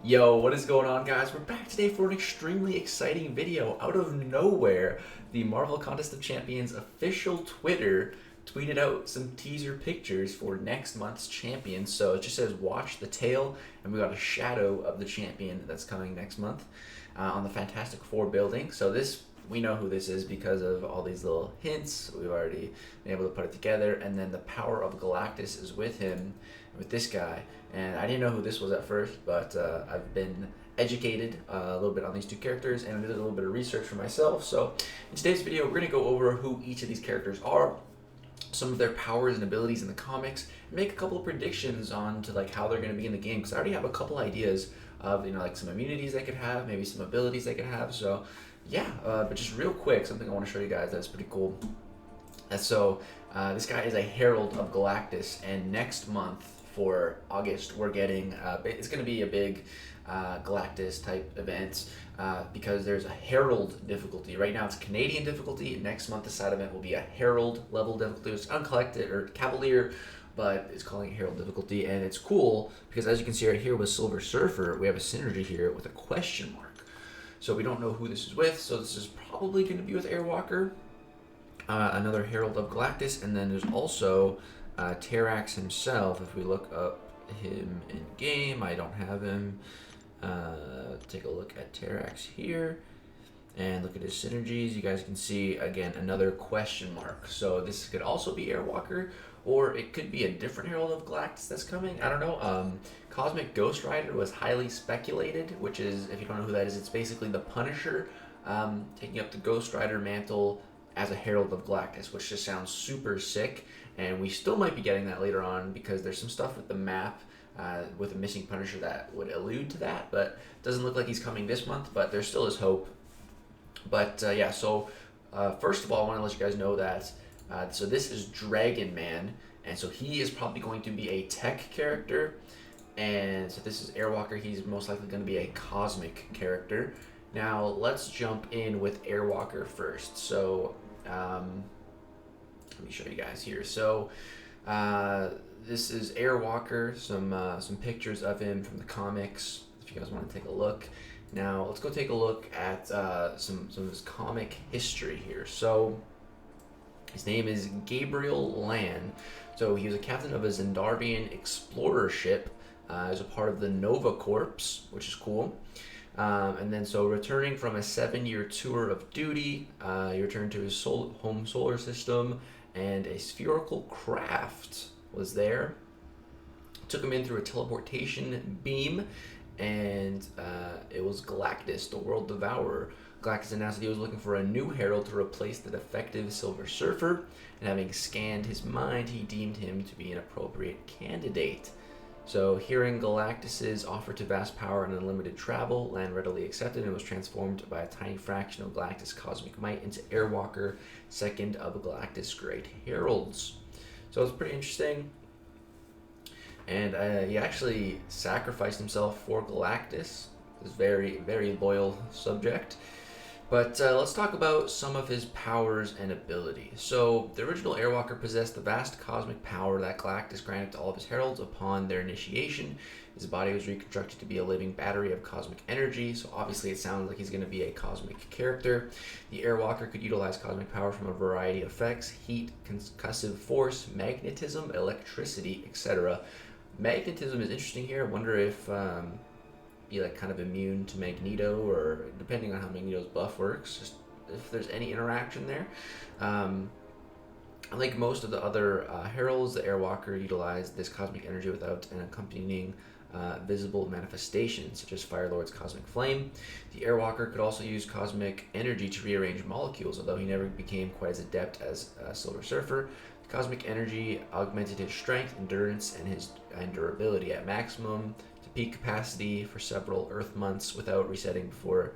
Yo, what is going on, guys? We're back today for an extremely exciting video. Out of nowhere, the Marvel Contest of Champions official Twitter tweeted out some teaser pictures for next month's champion. So it just says watch the tail, and we got a shadow of the champion that's coming next month on the Fantastic Four building. So we know who this is because of all these little hints. We've already been able to put it together, and then the power of Galactus is with him, with this guy. And I didn't know who this was at first, but I've been educated a little bit on these two characters, and I did a little bit of research for myself. So in today's video, we're going to go over who each of these characters are, some of their powers and abilities in the comics, and make a couple of predictions on to like how they're going to be in the game, because I already have a couple ideas of like some immunities they could have, maybe some abilities they could have. So yeah, but just real quick, something I want to show you guys that's pretty cool. So this guy is a Herald of Galactus, and next month for August we're getting it's going to be a big Galactus type event because there's a Herald difficulty. Right now it's Canadian difficulty. Next month the side event will be a Herald level difficulty. It's uncollected or Cavalier, but it's calling it Herald difficulty, and it's cool because as you can see right here with Silver Surfer, we have a synergy here with a question mark. So we don't know who this is with, so this is probably going to be with Airwalker, another Herald of Galactus, and then there's also Terrax himself. If we look up him in game, I don't have him. Take a look at Terrax here and look at his synergies. You guys can see again another question mark. So this could also be Airwalker, or it could be a different Herald of Galactus that's coming. I don't know. Cosmic Ghost Rider was highly speculated, which is, if you don't know who that is, it's basically the Punisher taking up the Ghost Rider mantle as a Herald of Galactus, which just sounds super sick. And we still might be getting that later on because there's some stuff with the map with a missing Punisher that would allude to that, but it doesn't look like he's coming this month, but there still is hope. But yeah, so first of all, I want to let you guys know that so this is Dragon Man, and so he is probably going to be a tech character, and so this is Airwalker. He's most likely going to be a cosmic character. Now let's jump in with Airwalker first. So let me show you guys here. So this is Airwalker, some pictures of him from the comics if you guys want to take a look. Now let's go take a look at some of his comic history here. So his name is Gabriel Lan. So he was a captain of a Zendarvian explorer ship as a part of the Nova Corps, which is cool. And then so returning from a 7-year tour of duty, he returned to his home solar system, and a spherical craft was there. Took him in through a teleportation beam, and it was Galactus, the World Devourer. Galactus announced that he was looking for a new herald to replace the defective Silver Surfer, and having scanned his mind, he deemed him to be an appropriate candidate. So, hearing Galactus's offer to vast power and unlimited travel, Lan readily accepted and was transformed by a tiny fraction of Galactus' cosmic might into Airwalker, second of Galactus' great heralds. So it's pretty interesting. And he actually sacrificed himself for Galactus. This very, very loyal subject. But let's talk about some of his powers and abilities. So, the original Airwalker possessed the vast cosmic power that Galactus granted to all of his heralds upon their initiation. His body was reconstructed to be a living battery of cosmic energy, so obviously it sounds like he's going to be a cosmic character. The Airwalker could utilize cosmic power from a variety of effects: heat, concussive force, magnetism, electricity, etc. Magnetism is interesting here. I wonder if be like kind of immune to Magneto, or depending on how Magneto's buff works, just if there's any interaction there. Like most of the other heralds, the Airwalker utilized this cosmic energy without an accompanying visible manifestation, such as Firelord's cosmic flame. The Airwalker could also use cosmic energy to rearrange molecules, although he never became quite as adept as Silver Surfer. The cosmic energy augmented his strength, endurance, and durability at maximum peak capacity for several Earth months without resetting before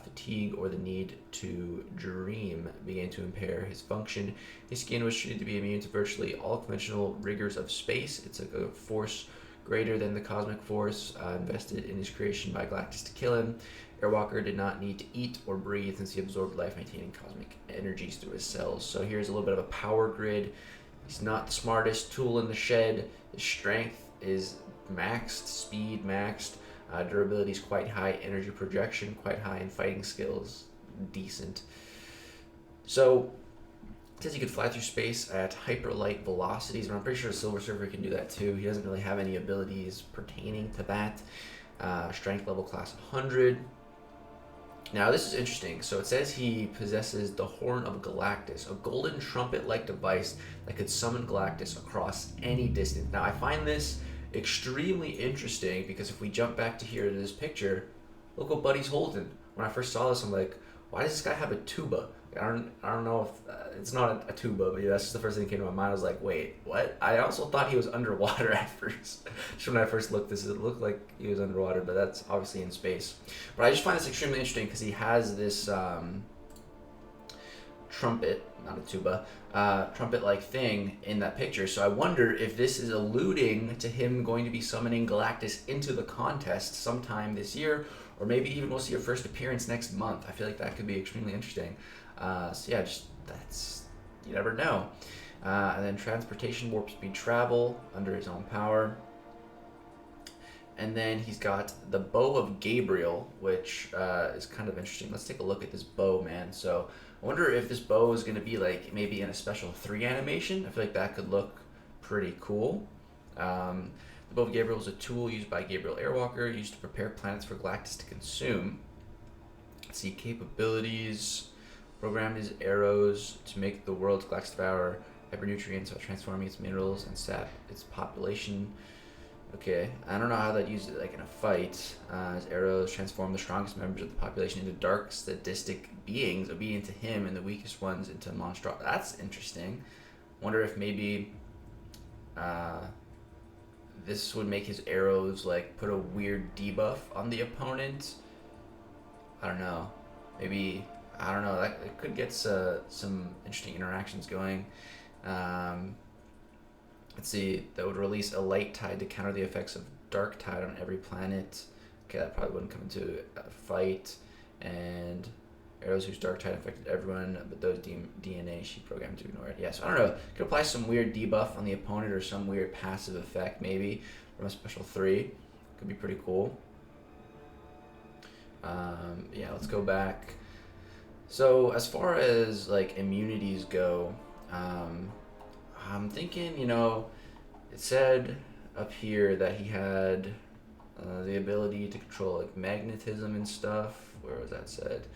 fatigue or the need to dream began to impair his function. His skin was treated to be immune to virtually all conventional rigors of space. It's like a force greater than the cosmic force invested in his creation by Galactus to kill him. Airwalker did not need to eat or breathe since he absorbed life-maintaining cosmic energies through his cells. So here's a little bit of a power grid. He's not the smartest tool in the shed. His strength is maxed, speed maxed, Durability is quite high, energy projection quite high, and fighting skills decent. So it says you could fly through space at hyperlight velocities, and I'm pretty sure a Silver Surfer can do that too. He doesn't really have any abilities pertaining to that. Strength level class 100. Now this is interesting. So it says he possesses the Horn of Galactus, a golden trumpet-like device that could summon Galactus across any distance. Now I find this extremely interesting because if we jump back to here to this picture, look what Buddy's holding. When I first saw this, I'm like, why does this guy have a tuba? I don't know if it's not a tuba, but yeah, that's just the first thing that came to my mind. I was like, wait, what? I also thought he was underwater at first. Just when I first looked this, it looked like he was underwater, but that's obviously in space. But I just find this extremely interesting because he has this trumpet, not a tuba, trumpet-like thing in that picture. So I wonder if this is alluding to him going to be summoning Galactus into the contest sometime this year, or maybe even we'll see a first appearance next month. I feel like that could be extremely interesting. So yeah, you never know. And then transportation, warp speed travel under his own power. And then he's got the Bow of Gabriel, which is kind of interesting. Let's take a look at this bow, man. So I wonder if this bow is going to be like maybe in a special 3 animation. I feel like that could look pretty cool. The Bow of Gabriel is a tool used by Gabriel Airwalker, used to prepare planets for Galactus to consume. Let's see, capabilities. Programmed his arrows to make the world's Galactus devour hypernutrients while transforming its minerals and sap its population. Okay, I don't know how that used it like in a fight. His arrows transform the strongest members of the population into dark, sadistic beings obedient to him, and the weakest ones into monstrosity. That's interesting. Wonder if maybe this would make his arrows like put a weird debuff on the opponent. I don't know. Maybe, I don't know. That it could get some interesting interactions going. Let's see, that would release a light tide to counter the effects of dark tide on every planet. Okay, that probably wouldn't come into a fight. And arrows whose dark tide affected everyone, but those DNA she programmed to ignore it. Yeah, so I don't know. Could apply some weird debuff on the opponent or some weird passive effect maybe from a special 3. Could be pretty cool. Yeah, let's go back. So as far as like immunities go, I'm thinking, you know, it said up here that he had the ability to control like magnetism and stuff. Where was that said?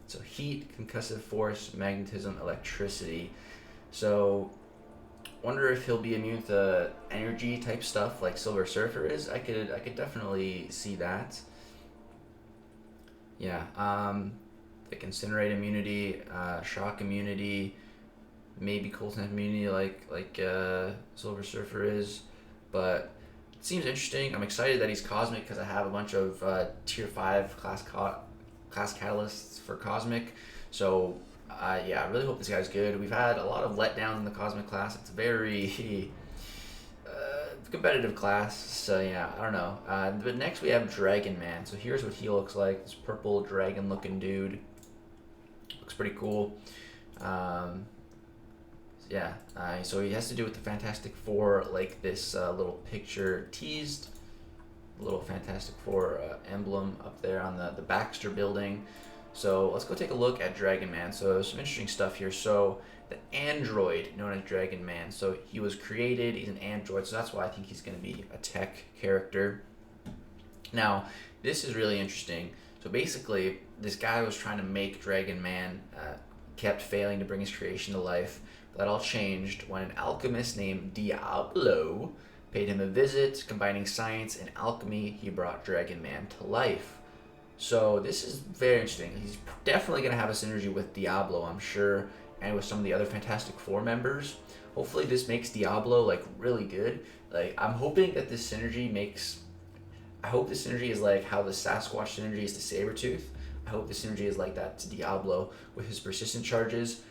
So heat, concussive force, magnetism, electricity. So wonder if he'll be immune to energy type stuff like Silver Surfer is. I could definitely see that. Yeah. Like incinerate immunity, shock immunity, maybe cold snap immunity like Silver Surfer is, but it seems interesting. I'm excited that he's cosmic because I have a bunch of tier 5 class catalysts for cosmic. So yeah, I really hope this guy's good. We've had a lot of letdowns in the cosmic class. It's very competitive class, so yeah, I don't know. But next we have Dragon Man. So here's what he looks like. This purple dragon looking dude. Looks pretty cool. Yeah, so he has to do with the Fantastic Four, like this little picture teased, little Fantastic Four emblem up there on the Baxter building. So let's go take a look at Dragon Man. So some interesting stuff here. So the android known as Dragon Man. So he was created, he's an android, so that's why I think he's going to be a tech character. Now, this is really interesting. So basically, this guy was trying to make Dragon Man, kept failing to bring his creation to life. That all changed when an alchemist named Diablo paid him a visit. Combining science and alchemy, he brought Dragon Man to life. So this is very interesting. He's definitely going to have a synergy with Diablo, I'm sure, and with some of the other Fantastic Four members. Hopefully this makes Diablo like really good. Like I'm hoping that this synergy makes... I hope this synergy is like how the Sasquatch synergy is to Sabretooth. I hope this synergy is like that to Diablo with his persistent charges.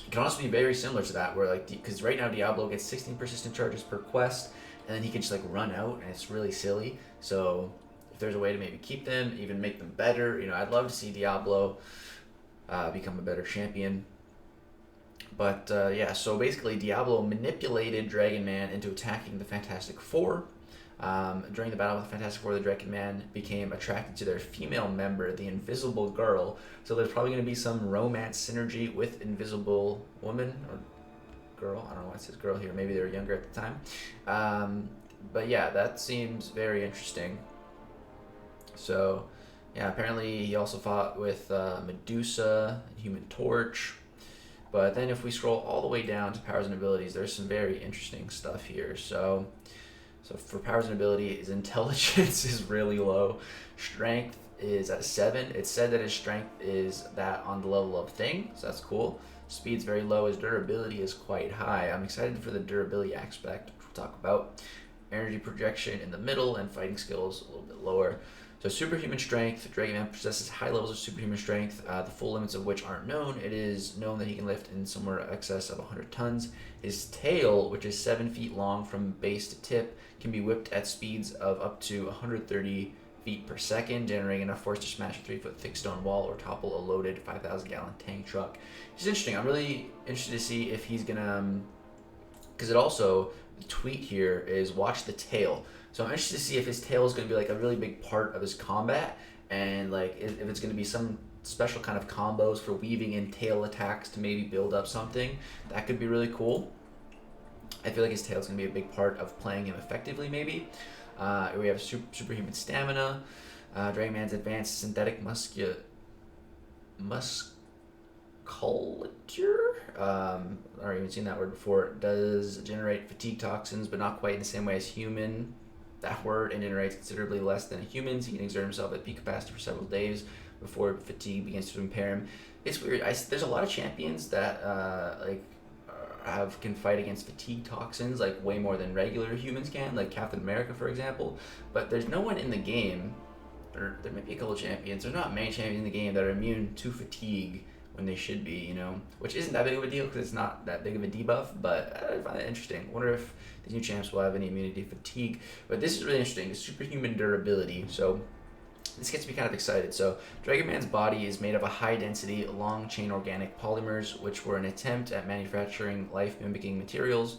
It can also be very similar to that, where like, because right now Diablo gets 16 persistent charges per quest, and then he can just like run out, and it's really silly. So if there's a way to maybe keep them, even make them better, you know, I'd love to see Diablo become a better champion. But yeah, so basically Diablo manipulated Dragon Man into attacking the Fantastic Four. During the battle with the Fantastic Four, the Dragon Man became attracted to their female member, the Invisible Girl. So there's probably going to be some romance synergy with Invisible Woman or girl. I don't know why it says girl here. Maybe they were younger at the time. But yeah, that seems very interesting. So yeah, apparently he also fought with Medusa and Human Torch. But then if we scroll all the way down to powers and abilities, there's some very interesting stuff here. So for powers and ability, his intelligence is really low. Strength is at 7. It's said that his strength is that on the level of Thing, so that's cool. Speed's very low. His durability is quite high. I'm excited for the durability aspect, which we'll talk about. Energy projection in the middle, and fighting skills a little bit lower. So superhuman strength. Dragon Man possesses high levels of superhuman strength, the full limits of which aren't known. It is known that he can lift in somewhere excess of 100 tons. His tail, which is 7 feet long from base to tip, can be whipped at speeds of up to 130 feet per second, generating enough force to smash a 3-foot thick stone wall or topple a loaded 5,000-gallon tank truck. It's interesting. I'm really interested to see if he's gonna, because it also, the tweet here is watch the tail. So I'm interested to see if his tail is going to be like a really big part of his combat, and like if it's going to be some special kind of combos for weaving in tail attacks to maybe build up something. That could be really cool. I feel like his tail is going to be a big part of playing him effectively, maybe. We have superhuman stamina. Dragon Man's advanced synthetic musculature. I've never even seen that word before. It does generate fatigue toxins, but not quite in the same way as human. That word, and generates considerably less than humans. He can exert himself at peak capacity for several days before fatigue begins to impair him. It's weird. There's a lot of champions that can fight against fatigue toxins like way more than regular humans can, like Captain America, for example. But there's no one in the game, or there might be a couple of champions. There's not many champions in the game that are immune to fatigue when they should be, which isn't that big of a deal because it's not that big of a debuff, but I find that interesting. I wonder if these new champs will have any immunity to fatigue. But this is really interesting, superhuman durability. So this gets me kind of excited. So Dragon Man's body is made of a high-density, long-chain organic polymers, which were an attempt at manufacturing life-mimicking materials.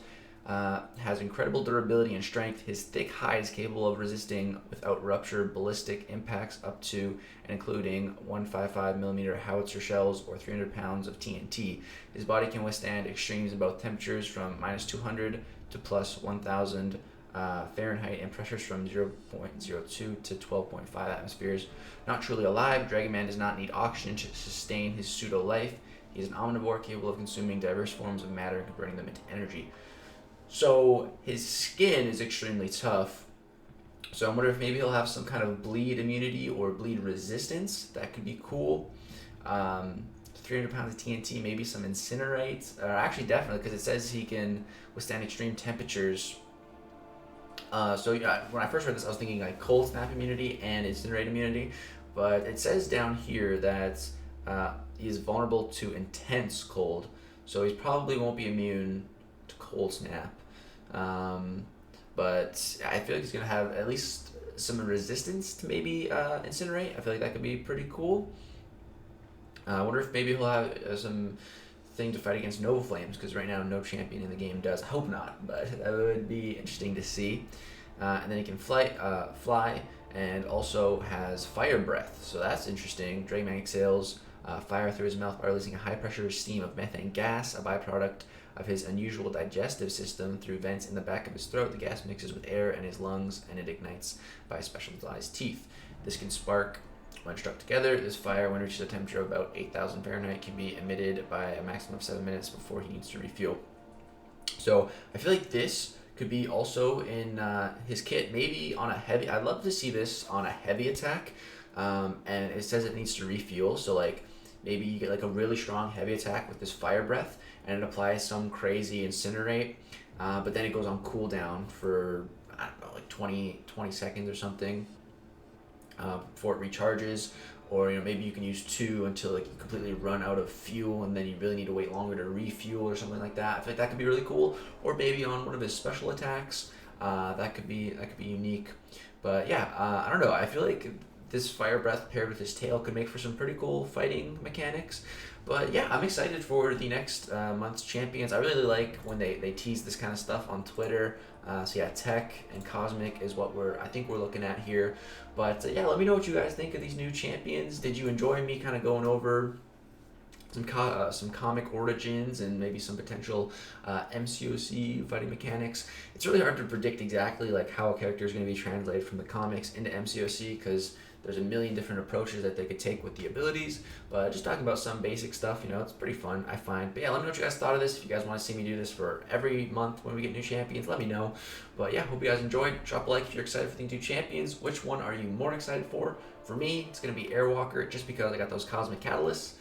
Has incredible durability and strength. His thick hide is capable of resisting without rupture ballistic impacts up to and including 155mm howitzer shells or 300 pounds of TNT. His body can withstand extremes in both temperatures from -200 to +1,000 Fahrenheit and pressures from 0.02 to 12.5 atmospheres. Not truly alive, Dragon Man does not need oxygen to sustain his pseudo-life. He is an omnivore capable of consuming diverse forms of matter and converting them into energy. So his skin is extremely tough. So I wonder if maybe he'll have some kind of bleed immunity or bleed resistance. That could be cool. 300 pounds of TNT, maybe some incinerate. Actually, definitely, because it says he can withstand extreme temperatures. So yeah, when I first read this, I was thinking like cold snap immunity and incinerate immunity. But it says down here that he is vulnerable to intense cold. So he probably won't be immune to cold snap. But I feel like he's going to have at least some resistance to maybe incinerate. I feel like that could be pretty cool. I wonder if maybe he'll have some thing to fight against Nova Flames, because right now no champion in the game does. I hope not, but that would be interesting to see. And then he can fly, and also has fire breath, so that's interesting. Dragon Man exhales fire through his mouth by releasing a high-pressure steam of methane gas, a byproduct of his unusual digestive system. Through vents in the back of his throat, the gas mixes with air in his lungs, and it ignites by specialized teeth. This can spark when struck together. This fire, when it reaches a temperature of about 8,000 Fahrenheit, can be emitted by a maximum of 7 minutes before he needs to refuel. So I feel like this could be also in his kit, maybe on a heavy. I'd love to see this on a heavy attack, and it says it needs to refuel. So like maybe you get like a really strong heavy attack with this fire breath, and it applies some crazy incinerate, but then it goes on cooldown for, I don't know, like 20 seconds or something before it recharges. Or maybe you can use 2 until like you completely run out of fuel, and then you really need to wait longer to refuel or something like that. I feel like that could be really cool. Or maybe on one of his special attacks, that could be unique. But yeah, I don't know. I feel like this fire breath paired with his tail could make for some pretty cool fighting mechanics. But yeah, I'm excited for the next month's champions. I really like when they tease this kind of stuff on Twitter. So yeah, Tech and Cosmic is what I think we're looking at here. But yeah, let me know what you guys think of these new champions. Did you enjoy me kind of going over some comic origins and maybe some potential MCOC fighting mechanics? It's really hard to predict exactly like how a character is going to be translated from the comics into MCOC, because there's a million different approaches that they could take with the abilities. But just talking about some basic stuff, you know, it's pretty fun, I find. But yeah, let me know what you guys thought of this. If you guys want to see me do this for every month when we get new champions, let me know. But yeah, hope you guys enjoyed. Drop a like if you're excited for the new champions. Which one are you more excited for? For me, it's going to be Airwalker, just because I got those Cosmic Catalysts.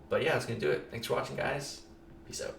But yeah, that's going to do it. Thanks for watching, guys. Peace out.